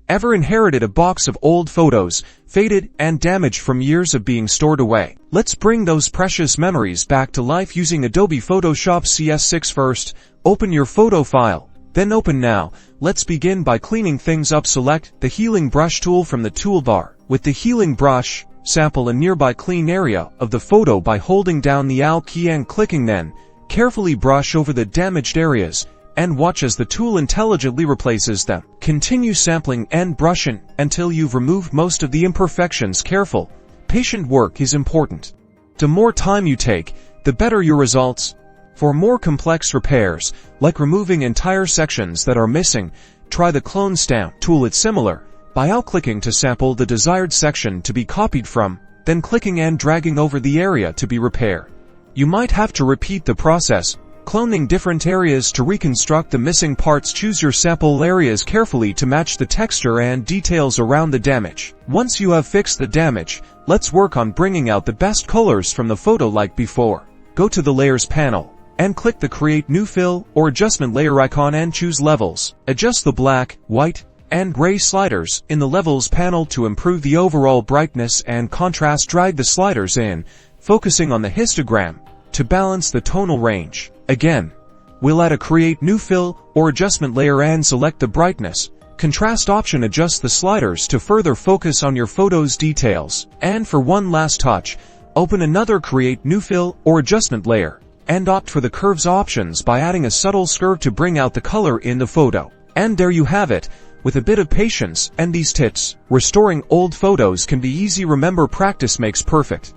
Ever inherited a box of old photos, faded and damaged from years of being stored away? Let's bring those precious memories back to life using Adobe Photoshop CS6. First, open your photo file. Then open Now. Let's begin by cleaning things up. Select the Healing Brush tool from the toolbar. With the Healing Brush, sample a nearby clean area of the photo by holding down the Alt key and clicking, then carefully brush over the damaged areas and watch as the tool intelligently replaces them. Continue sampling and brushing until you've removed most of the imperfections. Careful, patient work is important. The more time you take, the better your results. For more complex repairs, like removing entire sections that are missing, try the Clone Stamp tool. It's similar, by out-clicking to sample the desired section to be copied from, then clicking and dragging over the area to be repaired. You might have to repeat the process, cloning different areas to reconstruct the missing parts. Choose your sample areas carefully to match the texture and details around the damage. Once you have fixed the damage, let's work on bringing out the best colors from the photo like before. Go to the Layers panel and click the Create New Fill or Adjustment Layer icon and choose Levels. Adjust the black, white, and gray sliders in the Levels panel to improve the overall brightness and contrast. Drag the sliders in, focusing on the histogram, to balance the tonal range. Again, we'll add a Create New Fill or Adjustment Layer and select the Brightness, Contrast option. Adjust the sliders to further focus on your photo's details. And for one last touch, open another Create New Fill or Adjustment Layer and opt for the Curves options by adding a subtle curve to bring out the color in the photo. And there you have it. With a bit of patience and these tips, restoring old photos can be easy. Remember, practice makes perfect.